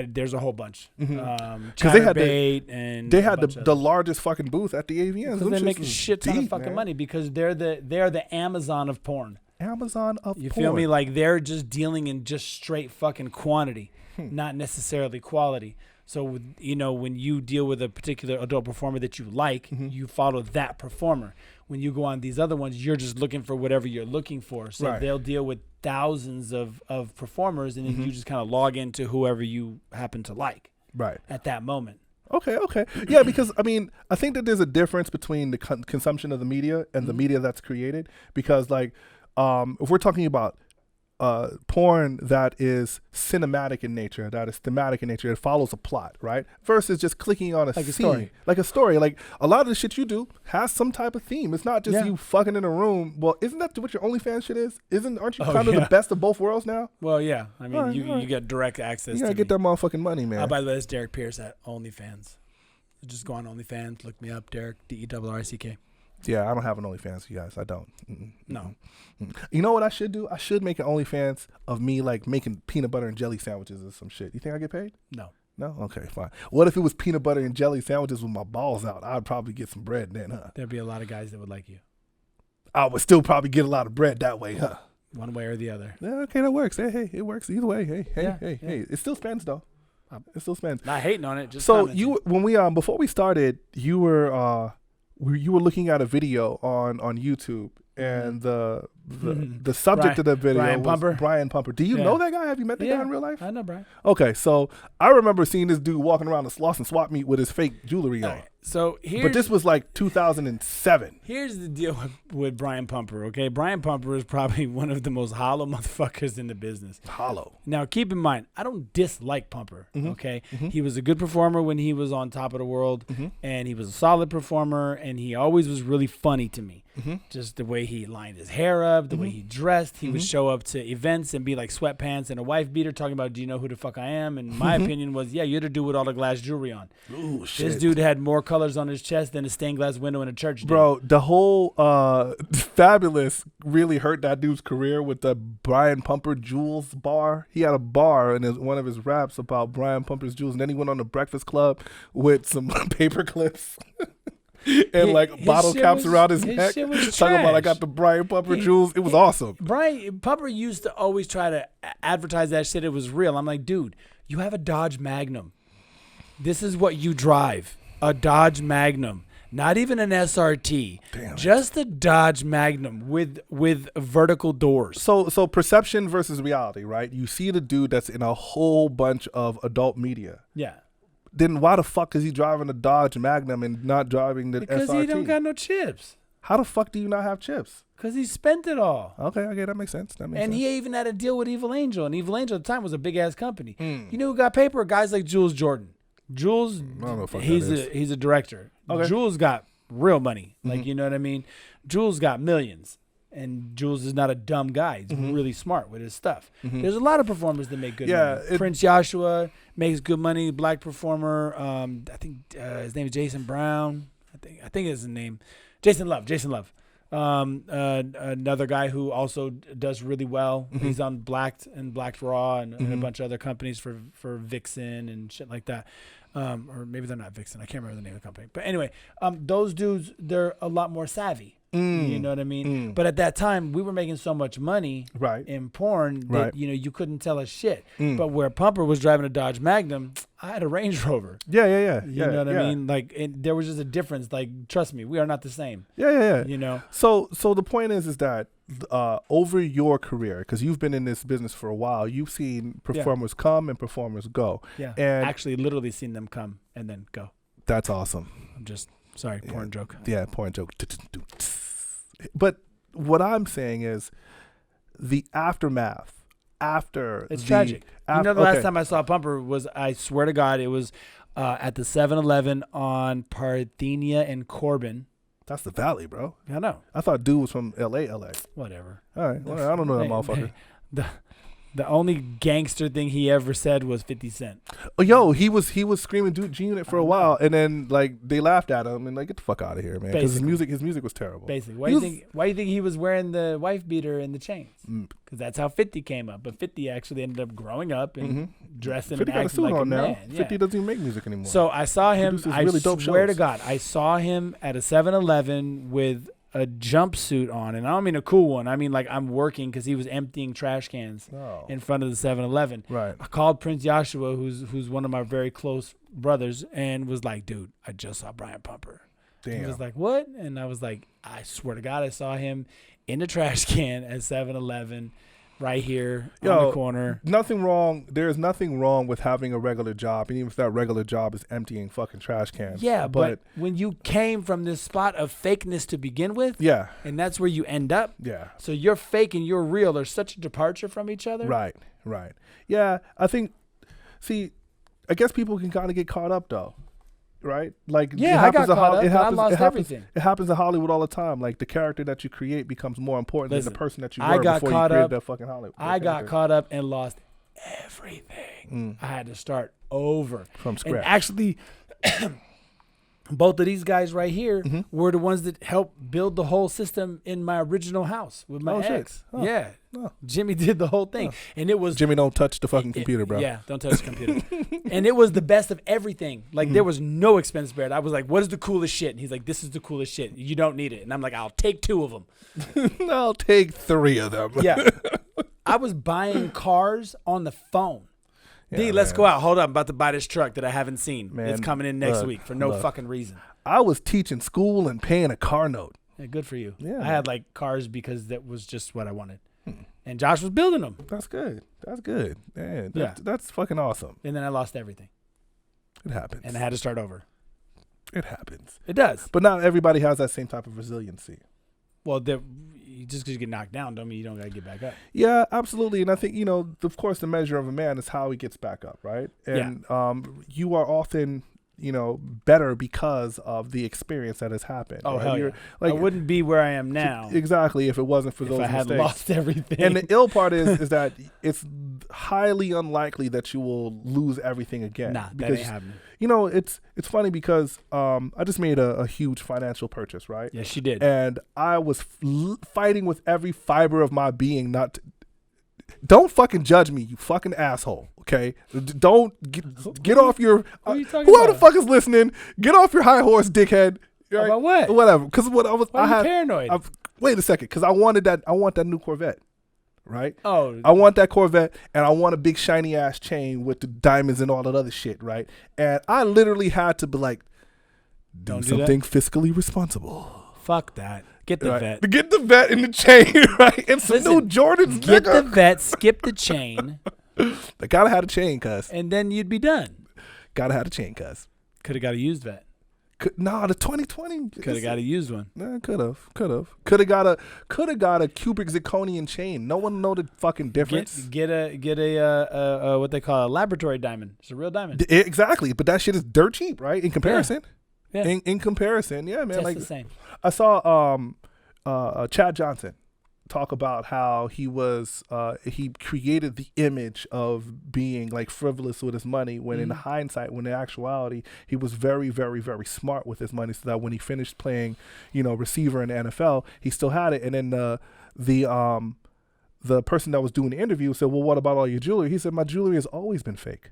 there's a whole bunch. Because they had they had the largest fucking booth at the AVN. Because they make a shit ton of fucking money because they're the Amazon of porn. Amazon of porn. You feel me? Like they're just dealing in just straight fucking quantity, not necessarily quality. So when you deal with a particular adult performer that you like, you follow that performer. When you go on these other ones, you're just looking for whatever you're looking for. So they'll deal with thousands of performers, and then you just kind of log into whoever you happen to like at that moment. Okay. Yeah, because, I mean, I think that there's a difference between the consumption of the media and the media that's created. Because, like, if we're talking about porn that is cinematic in nature, that is thematic in nature, it follows a plot, right? Versus just clicking on a scene. Like a story. Like a lot of the shit you do has some type of theme. It's not just you fucking in a room. Well, isn't that what your OnlyFans shit is? Aren't you kind of the best of both worlds now? Well, yeah. I mean, you get direct access. You gotta get that motherfucking money, man. By the way, it's Derrick Pierce at OnlyFans. Just go on OnlyFans, look me up, Derrick, DERRICK. Yeah, I don't have an OnlyFans, you guys. I don't. No. You know what I should do? I should make an OnlyFans of me, like, making peanut butter and jelly sandwiches or some shit. You think I get paid? No. No? Okay, fine. What if it was peanut butter and jelly sandwiches with my balls out? I'd probably get some bread then, huh? There'd be a lot of guys that would like you. I would still probably get a lot of bread that way, huh? One way or the other. Yeah, okay, that works. Hey, it works either way. Hey. It still spends, though. It still spends. Not hating on it. Just so when we before we started, you were looking at a video on YouTube, and the subject of the video was Brian Pumper. Do you know that guy? Have you met that guy in real life? I know Brian. Okay, so I remember seeing this dude walking around the Slauson swap meet with his fake jewelry on. So but this was like 2007. Here's the deal with Brian Pumper, okay? Brian Pumper is probably one of the most hollow motherfuckers in the business. Hollow. Now, keep in mind, I don't dislike Pumper, okay? He was a good performer when he was on top of the world, and he was a solid performer, and he always was really funny to me. Just the way he lined his hair up, the way he dressed. He would show up to events and be like sweatpants and a wife beater talking about, do you know who the fuck I am? And my opinion was, yeah, you're the dude with all the glass jewelry on. Ooh, shit. This dude had more colors on his chest than a stained glass window in a church. Bro, the whole Fabulous really hurt that dude's career with the Brian Pumper Jewels bar. He had a bar in one of his raps about Brian Pumper's jewels, and then he went on the Breakfast Club with some paper clips. And like bottle caps around his neck. Talking about I got the Brian Pumper jewels. It was awesome. Brian Pumper used to always try to advertise that shit. It was real. I'm like, dude, you have a Dodge Magnum. This is what you drive. A Dodge Magnum. Not even an SRT. Damn just a Dodge Magnum with vertical doors. So perception versus reality, right? You see the dude that's in a whole bunch of adult media. Yeah. Then why the fuck is he driving a Dodge Magnum and not driving the because SRT? He don't got no chips. How the fuck do you not have chips? Because he spent it all. Okay, that makes sense. He even had a deal with Evil Angel, and Evil Angel at the time was a big ass company. You know who got paper? Guys like Jules Jordan. Jules, I don't know if he's a director. Okay. Jules got real money. Like, you know what I mean? Jules got millions. And Jules is not a dumb guy. He's really smart with his stuff. There's a lot of performers that make good money. Prince Joshua makes good money, black performer. I think his name is Jason Brown. I think is his name. Jason Love. Another guy who also does really well. He's on Blacked and Blacked Raw and a bunch of other companies for Vixen and shit like that. Or maybe they're not Vixen. I can't remember the name of the company. But anyway, those dudes, they're a lot more savvy. You know what I mean? But at that time, we were making so much money in porn that, you couldn't tell us shit. But where Pumper was driving a Dodge Magnum, I had a Range Rover. Yeah. You know what I mean? Like, there was just a difference. Like, trust me, we are not the same. Yeah. You know? So the point is that over your career, because you've been in this business for a while, you've seen performers come and performers go. Yeah. And actually literally seen them come and then go. That's awesome. I'm just... Sorry, porn joke. Yeah, porn joke. But what I'm saying is the aftermath after it's tragic. The last time I saw Pumper was, I swear to God, it was at the 7-Eleven on Parthenia and Corbin. That's the Valley, bro. I know. I thought dude was from LA. Whatever. All right. Well, I don't know that motherfucker. The only gangster thing he ever said was 50 Cent. Oh, yo, he was screaming G-Unit for a while, and then like they laughed at him and like, get the fuck out of here, man. Because his music was terrible. Basically, why do you think he was wearing the wife beater and the chains? Because that's how 50 came up. But 50 actually ended up growing up and dressing 50 and acting like a man. Now. 50 doesn't even make music anymore. So I saw him. I really dope swear shows. to God, I saw him at a 7-Eleven with a jumpsuit on, and I don't mean a cool one. I mean like I'm working because he was emptying trash cans in front of the 7-Eleven. Right. I called Prince Joshua, who's one of my very close brothers, and was like, "Dude, I just saw Brian Pumper." Damn. He was like, "What?" And I was like, "I swear to God, I saw him in the trash can at 7-Eleven, right here on the corner." Nothing wrong. There's nothing wrong with having a regular job, and even if that regular job is emptying fucking trash cans. Yeah, but when you came from this spot of fakeness to begin with, yeah, and that's where you end up. Yeah. So you're fake and you're real. There's such a departure from each other. Right. Yeah, I think. See, I guess people can kind of get caught up though. Right? Like I got caught up. I lost everything. It happens in Hollywood all the time. Like the character that you create becomes more important than the person that you were before you created that fucking Hollywood. I got caught up and lost everything. I had to start over from scratch. And actually, both of these guys right here were the ones that helped build the whole system in my original house with my ex. Oh. Yeah. Oh. Jimmy did the whole thing. And it was Jimmy, don't touch the fucking computer, bro. Yeah, don't touch the computer. And it was the best of everything. Like there was no expense spared. I was like, what is the coolest shit? And he's like, this is the coolest shit. You don't need it. And I'm like, I'll take 2 of them. I'll take 3 of them. Yeah. I was buying cars on the phone. D, let's go out. Hold up. I'm about to buy this truck that I haven't seen. Man, it's coming in next week for no fucking reason. I was teaching school and paying a car note. Yeah, good for you. Yeah, I had like cars because that was just what I wanted. And Josh was building them. That's good. Man, that's fucking awesome. And then I lost everything. It happens. And I had to start over. It happens. It does. But not everybody has that same type of resiliency. Well, just because you get knocked down don't mean you don't got to get back up. Yeah, absolutely. And I think, of course, the measure of a man is how he gets back up, right? And you are often, better because of the experience that has happened. Oh, right? hell yeah. Like, I wouldn't be where I am now. Exactly, if it wasn't for those mistakes. If I had lost everything. And the ill part is that it's highly unlikely that you will lose everything again. Nah, because, that ain't happening. It's funny because I just made a huge financial purchase, right? Yes, she did. And I was fighting with every fiber of my being not to, don't fucking judge me, you fucking asshole, okay? Don't get off your... whoever the fuck is listening, get off your high horse, dickhead. Right? About what? Whatever. Because what I had paranoid. Wait a second, because I want that new Corvette, right? Oh. I want that Corvette, and I want a big shiny ass chain with the diamonds and all that other shit, right? And I literally had to be like, do something fiscally responsible. Fuck that. Get the vet. Get the vet in the chain, right? And some new Jordans. Get the vet, skip the chain. They gotta have a chain, cuz. And then you'd be done. Gotta have a chain, cuz. Could have got a used vet. The 2020. Could have got a used one. Nah, could have. Could have got a cubic zirconian chain. No one know the fucking difference. Get a what they call a laboratory diamond. It's a real diamond. Exactly, but that shit is dirt cheap, right? In comparison. Yeah. In comparison, yeah, man. Just like the same. I saw Chad Johnson talk about how he created the image of being like frivolous with his money when in hindsight, when in actuality, he was very, very, very smart with his money so that when he finished playing, receiver in the NFL, he still had it. And then the person that was doing the interview said, well, what about all your jewelry? He said, my jewelry has always been fake.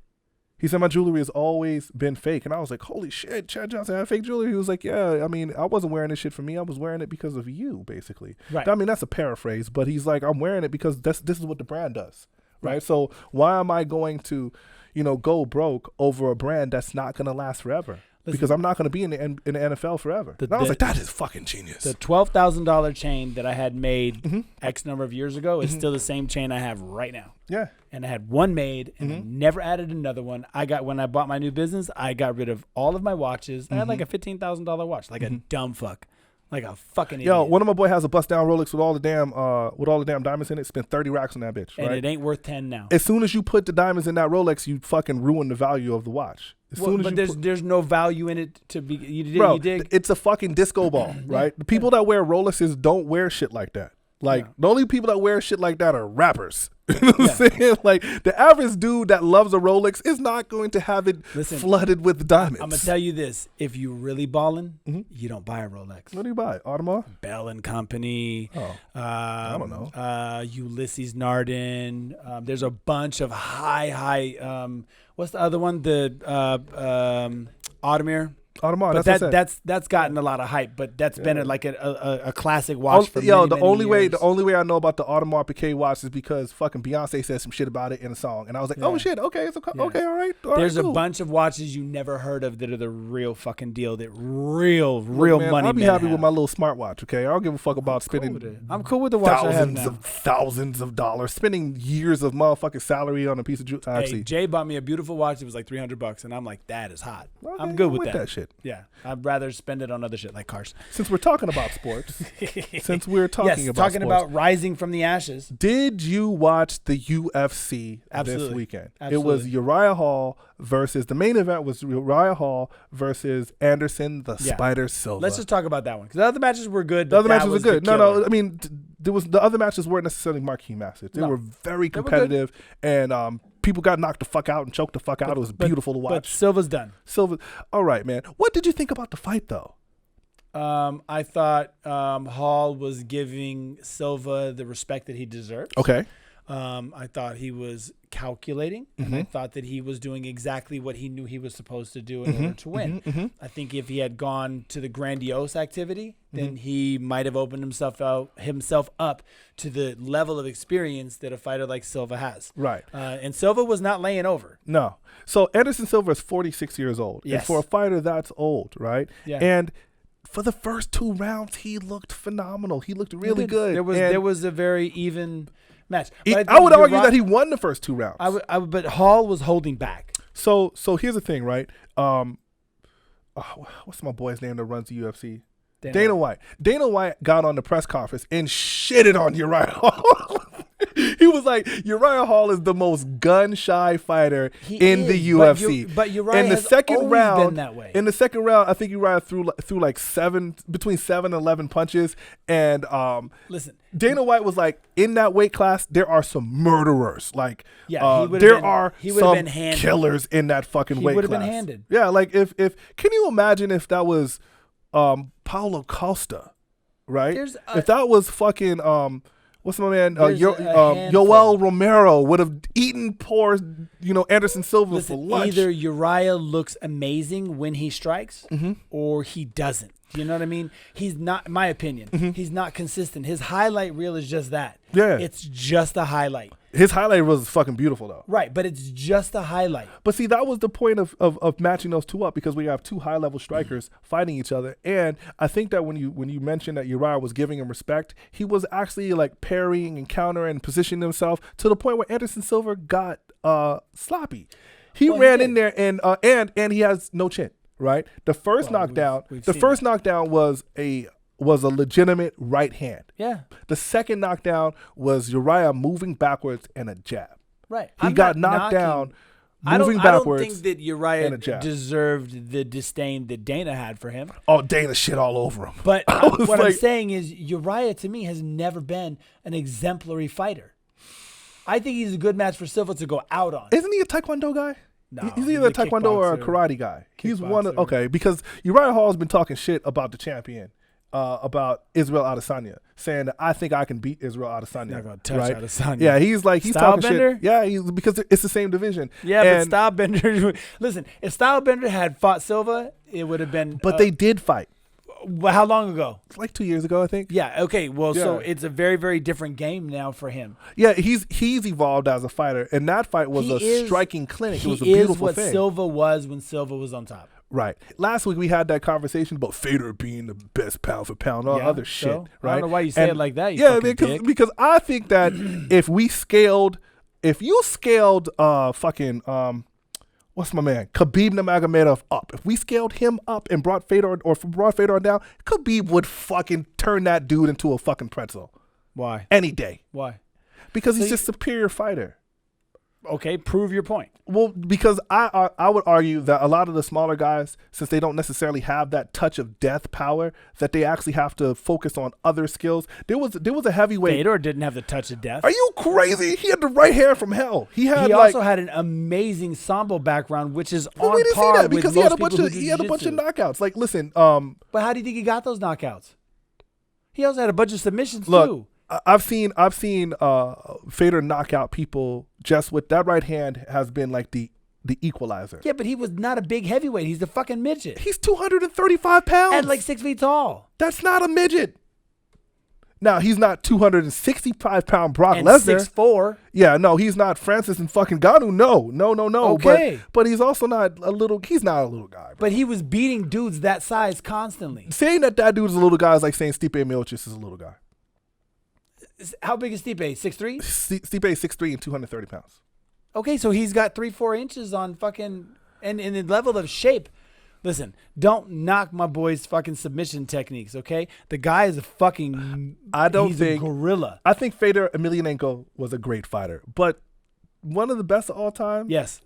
He said, my jewelry has always been fake. And I was like, holy shit, Chad Johnson had fake jewelry? He was like, yeah, I mean, I wasn't wearing this shit for me. I was wearing it because of you, basically. Right. I mean, that's a paraphrase, but he's like, I'm wearing it because this is what the brand does, right? So why am I going to, go broke over a brand that's not going to last forever? Because I'm not going to be in the NFL forever. And I was like, that is fucking genius. The $12,000 chain that I had made X number of years ago is still the same chain I have right now. Yeah. And I had one made and I never added another one. When I bought my new business, I got rid of all of my watches. I had like a $15,000 watch, like a dumb fuck. like a fucking idiot. Yo, one of my boy has a bust down Rolex with all the damn diamonds in it. Spent 30 racks on that bitch, and right? it ain't worth 10 now. As soon as you put the diamonds in that Rolex, you fucking ruin the value of the watch. There's no value in it to be. Bro, you dig? it's a fucking disco ball, right? The people that wear Rolexes don't wear shit like that. Like the only people that wear shit like that are rappers. You know what I'm saying? Like the average dude that loves a Rolex is not going to have it flooded with diamonds. I'm gonna tell you this: if you really balling, you don't buy a Rolex. What do you buy? Audemars? Bell and Company. I don't know. Ulysses Nardin. There's a bunch of high. What's the other one? The Audemars. Audemars, but that's gotten a lot of hype, but that's been like a classic watch for many, the only way I know about the Audemars Piguet watch is because fucking Beyonce said some shit about it in a song, and I was like, oh shit, okay, okay, all right. There's a bunch of watches you never heard of that are the real fucking deal, that real money. I'll be happy with my little smartwatch, okay? I don't give a fuck about spending. I'm cool with the watch I have now. Thousands of dollars, spending years of motherfucking salary on a piece of jewelry. Hey, Jay bought me a beautiful watch. It was like $300, and I'm like, that is hot. Okay, I'm good with that shit. Yeah, I'd rather spend it on other shit like cars. Since we're talking about sports, talking about rising from the ashes. Did you watch the UFC this weekend? Absolutely. It was Uriah Hall versus, the main event was Uriah Hall versus Anderson the Spider Silva. Let's just talk about that one because the other matches were good. The other matches were good. No, I mean, the other matches weren't necessarily marquee matches. They were very competitive, and people got knocked the fuck out and choked the fuck out. It was beautiful to watch. But Silva's done. All right, man. What did you think about the fight, though? I thought Hall was giving Silva the respect that he deserves. Okay. I thought he was calculating, and I thought that he was doing exactly what he knew he was supposed to do in order to win. I think if he had gone to the grandiose activity, then he might have opened himself up to the level of experience that a fighter like Silva has. Right. And Silva was not laying over. No. So Anderson Silva is 46 years old. Yes. And for a fighter, that's old, right? Yeah. And for the first 2 rounds, he looked phenomenal. He looked really good. There was a very even match. I would argue that he won the first 2 rounds. But Hall was holding back. So here's the thing, right? What's my boy's name that runs the UFC? Dana White. Dana White got on the press conference and shitted on Uriah Hall. He was like, Uriah Hall is the most gun-shy fighter in the UFC. But Uriah in the has second always round, been that way. In the second round, I think Uriah threw like between 7 and 11 punches. And listen, Dana White was like, in that weight class, there are some murderers. Like, there are some killers in that fucking weight class. He would have been handed. Yeah, like if can you imagine if that was Paulo Costa, right? If that was fucking what's my man? Yoel Romero would have eaten poor, Anderson Silva for lunch. Either Uriah looks amazing when he strikes, or he doesn't. You know what I mean? He's not, in my opinion, he's not consistent. His highlight reel is just that. Yeah. It's just a highlight. His highlight was fucking beautiful, though. Right, but it's just a highlight. But see, that was the point of matching those two up, because we have 2 high-level strikers fighting each other. And I think that when you mentioned that Uriah was giving him respect, he was actually like parrying and countering and positioning himself to the point where Anderson Silva got sloppy. He ran in there and he has no chin, right? The first knockdown was a legitimate right hand. Yeah. The second knockdown was Uriah moving backwards and a jab. Right. He got knocked down moving backwards. I don't think that Uriah deserved the disdain that Dana had for him. Oh, Dana shit all over him. But what I'm saying is Uriah, to me, has never been an exemplary fighter. I think he's a good match for Silva to go out on. Isn't he a Taekwondo guy? No, he's either a Taekwondo or a karate guy. He's one of, because Uriah Hall has been talking shit about the champion. About Israel Adesanya, saying that I think I can beat Israel Adesanya. Not gonna touch Adesanya. Yeah, he's talking shit. Yeah, because it's the same division. Yeah, but Stylebender. Listen, if Stylebender had fought Silva, it would have been. But they did fight. How long ago? It's like 2 years ago, I think. Yeah. Okay. Well, so it's a very, very different game now for him. Yeah, he's evolved as a fighter, and that fight was striking clinic. It was a beautiful thing. He is what Silva was when Silva was on top. Right. Last week we had that conversation about Fedor being the best pound for pound, all other shit. Right. I don't know why you say it like that. Because I think that if you scaled fucking what's my man? Khabib Nurmagomedov up. If we scaled him up and brought Fedor down, Khabib would fucking turn that dude into a fucking pretzel. Why? Any day. Why? Because he's just a superior fighter. Okay, prove your point. Well, because I would argue that a lot of the smaller guys, since they don't necessarily have that touch of death power, that they actually have to focus on other skills. There was a heavyweight. Fedor didn't have the touch of death. Are you crazy? He had the right hand from hell. He also had an amazing sambo background, which is on we didn't par see that with because most he had a bunch of knockouts. Like, listen. But how do you think he got those knockouts? He also had a bunch of submissions too. I've seen Fedor knock out people just with that right hand has been like the equalizer. Yeah, but he was not a big heavyweight. He's a fucking midget. He's 235 pounds. And like 6 feet tall. That's not a midget. Now, he's not 265-pound Brock and Lesnar. 6'4". Yeah, no, he's not Francis and fucking Ngannou. No. Okay. But he's also not a little, he's not a little guy. Bro. But he was beating dudes that size constantly. Saying that dude is a little guy is like saying Stipe Miocic is a little guy. How big is Stipe? 6'3"? Stipe is 6'3" and 230 pounds. Okay, so he's got 3-4 inches on fucking and in the level of shape. Listen, don't knock my boy's fucking submission techniques, okay? The guy is a fucking he's a gorilla. I think Fedor Emelianenko was a great fighter, but one of the best of all time? Yes.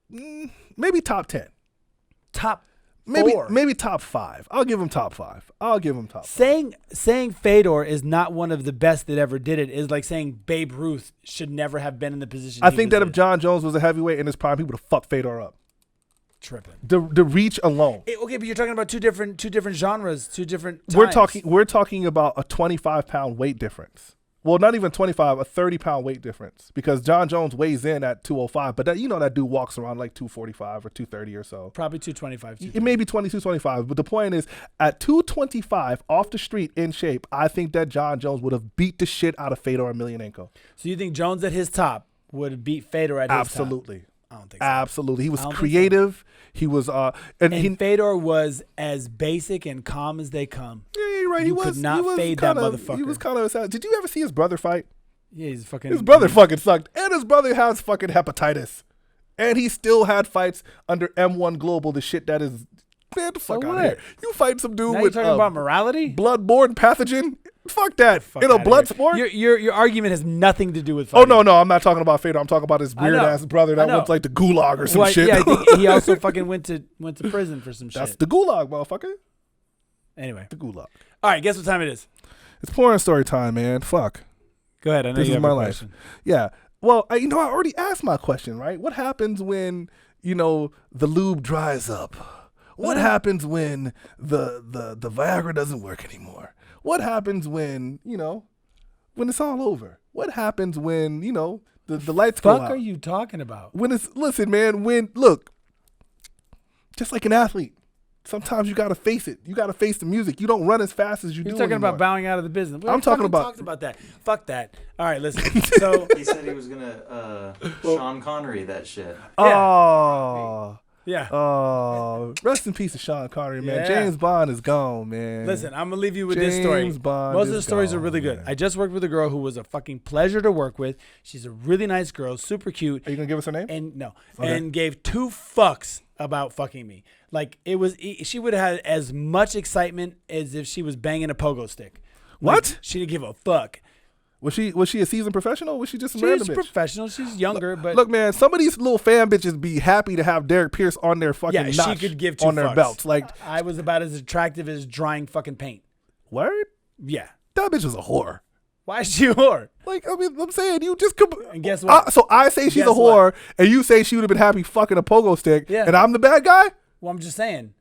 Maybe top 10. Top 4. Maybe top 5. I'll give him top 5. Saying Fedor is not one of the best that ever did it is like saying Babe Ruth should never have been in the position. I think that if Jon Jones was a heavyweight in his prime, he would have fucked Fedor up. Tripping. The reach alone. Okay, but you're talking about two different genres, two different times. We're talking about a 25-pound weight difference. Well, not even 25, a 30-pound weight difference because Jon Jones weighs in at 205, but that dude walks around like 245 or 230 or so. Probably 225. It may be 225, but the point is at 225 off the street in shape, I think that Jon Jones would have beat the shit out of Fedor Emelianenko. So you think Jones at his top would beat Fedor at his top? Absolutely. I don't think so. Absolutely. He was creative. He was and Fedor was as basic and calm as they come. Yeah, you're right. You could not fade that motherfucker. He was kind of sad. Did you ever see his brother fight? Yeah, his brother fucking sucked. And his brother has fucking hepatitis. And he still had fights under M1 Global, the shit that is man, the fuck out of here. You fight some dude now with you're talking about morality? Bloodborne pathogen? Fuck that. In a blood sport? Your argument has nothing to do with fighting. Oh, no, I'm not talking about Fedor. I'm talking about his weird-ass brother that went like the gulag or some shit. Yeah, I think he also fucking went to prison for some shit. That's the gulag, motherfucker. Anyway. The gulag. All right, guess what time it is? It's porn story time, man. Fuck. Go ahead. I know this you is have my a life. question. Yeah. Well, I already asked my question, right? What happens when, the lube dries up? What happens when the Viagra doesn't work anymore? What happens when, when it's all over? What happens when, the lights go out? What the fuck are you talking about? Listen, man, just like an athlete, sometimes you got to face it. You got to face the music. You don't run as fast as you do You're talking anymore. about bowing out of the business. I'm talking about. Talked about that. Fuck that. All right, listen. So he said he was gonna Sean Connery that shit. Oh. Yeah. Oh, rest in peace to Sean Connery, man. Yeah. James Bond is gone, man. Listen, I'm gonna leave you with this story. James Bond Most of the stories gone, are really good. man. I just worked with a girl who was a fucking pleasure to work with. She's a really nice girl, super cute. Are you gonna give us her name? And no, Okay. and gave 2 fucks about fucking me. Like she would have had as much excitement as if she was banging a pogo stick. What? She didn't give a fuck. Was she a seasoned professional? Or was she just some She's random bitch? professional. She's younger, but Look, man, some of these little fan bitches be happy to have Derrick Pierce on their fucking yeah, notch she could give 2 on their fucks. belts. Like, I was about as attractive as drying fucking paint. word? Yeah. That bitch was a whore. Why is she a whore? Like, I mean, I'm saying you just And guess what? So I say she's a whore, and you say she would have been happy fucking a pogo stick, Yeah. and I'm the bad guy? Well, I'm just saying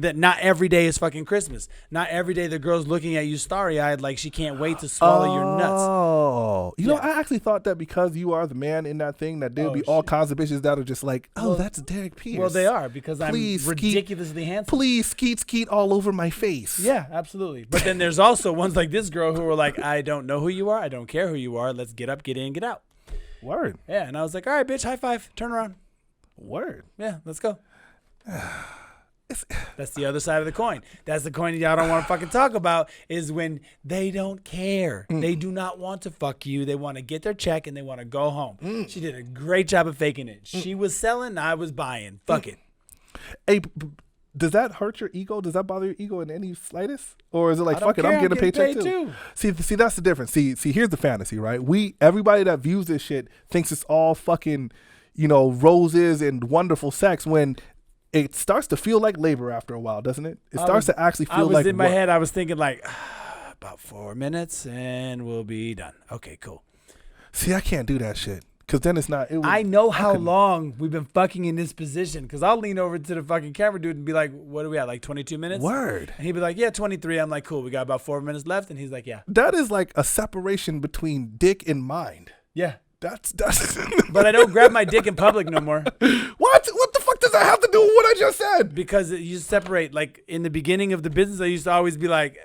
that not every day is fucking Christmas. Not every day the girl's looking at you starry-eyed like she can't wait to swallow your nuts. Oh. You know, I actually thought that because you are the man in that thing, that there'd be all kinds of bitches that are just like, that's Derrick Pierce. Well, they are because Please, I'm ridiculously handsome. Please, skeet all over my face. Yeah, absolutely. But then there's also ones like this girl who were like, I don't know who you are. I don't care who you are. Let's get up, get in, get out. Word. Yeah, and I was like, all right, bitch, high five. Turn around. Word. Yeah, let's go. That's the other side of the coin. That's the coin y'all don't want to fucking talk about, is when they don't care. They do not want to fuck you. They want to get their check and they want to go home. She did a great job of faking it. She was selling, I was buying. Fuck it. Hey, does that hurt your ego? Does that bother your ego in any slightest? Or is it like, fuck it, I'm getting a paycheck too? See, that's the difference. See, here's the fantasy, right? Everybody that views this shit thinks it's all fucking, roses and wonderful sex, when it starts to feel like labor after a while, doesn't it? It starts to actually feel like in my head, I was thinking like, about 4 minutes and we'll be done. Okay, cool. See, I can't do that shit. Because then it's not. I know how long we've been fucking in this position. Because I'll lean over to the fucking camera dude and be like, what are we at? Like 22 minutes? Word. And he'd be like, yeah, 23. I'm like, cool. We got about 4 minutes left. And he's like, yeah. That is like a separation between dick and mind. Yeah. That's. But I don't grab my dick in public no more. What? What the fuck does that have to do with what I just said? Because you separate. Like in the beginning of the business, I used to always be like,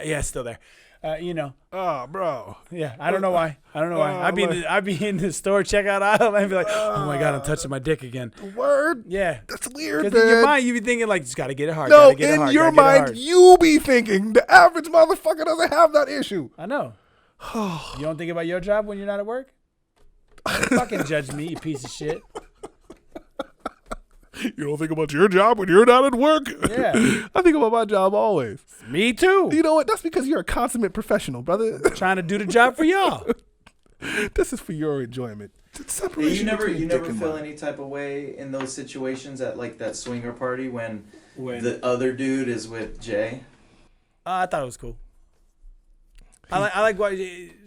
yeah, it's still there. Oh, bro. Yeah, I don't know why. I'd be in the store checkout aisle and be like, oh my God, I'm touching my dick again. Word? Yeah. That's weird, man. Because in your mind, you be thinking like, just got to get it hard. No, in your mind, you be thinking. The average motherfucker doesn't have that issue. I know. You don't think about your job when you're not at work? Don't fucking judge me, you piece of shit. You don't think about your job when you're not at work? Yeah. I think about my job always. Me too. You know what? That's because you're a consummate professional, brother. Trying to do the job for y'all. This is for your enjoyment. You never feel any type of way in those situations at like that swinger party when the other dude is with Jay? I thought it was cool. I like what.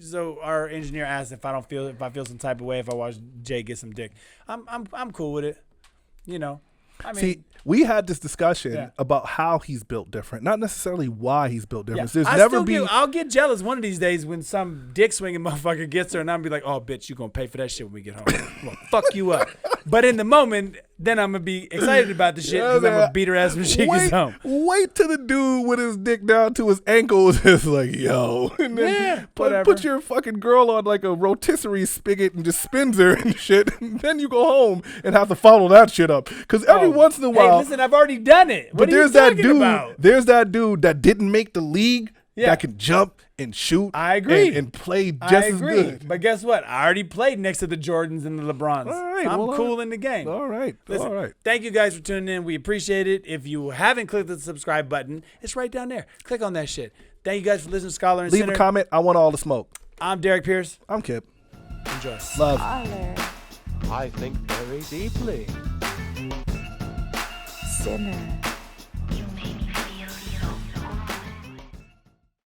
So our engineer asked if I feel some type of way if I watch Jay get some dick. I'm cool with it. I mean, see, we had this discussion about how he's built different, not necessarily why he's built different. Yeah. I'll get jealous one of these days when some dick swinging motherfucker gets her, and I'm be like, oh, bitch, you gonna pay for that shit when we get home. I'm gonna fuck you up. But in the moment, then I'm gonna be excited about the shit because I'm gonna beat her ass when she gets home. Wait till the dude with his dick down to his ankles is like, yo. And then put your fucking girl on like a rotisserie spigot and just spins her and shit. And then you go home and have to follow that shit up. Because every once in a while. Hey, listen, I've already done it. What are you talking about? There's that dude that didn't make the league that can jump and shoot. I agree. And play just as good. But guess what? I already played next to the Jordans and the LeBrons. All right, I'm cool in the game. All right. Listen, all right. Thank you guys for tuning in. We appreciate it. If you haven't clicked the subscribe button, it's right down there. Click on that shit. Thank you guys for listening to Scholar and Sinner. Leave a comment. I want all the smoke. I'm Derrick Pierce. I'm Kip. Enjoy. Love. I think very deeply. Sinner.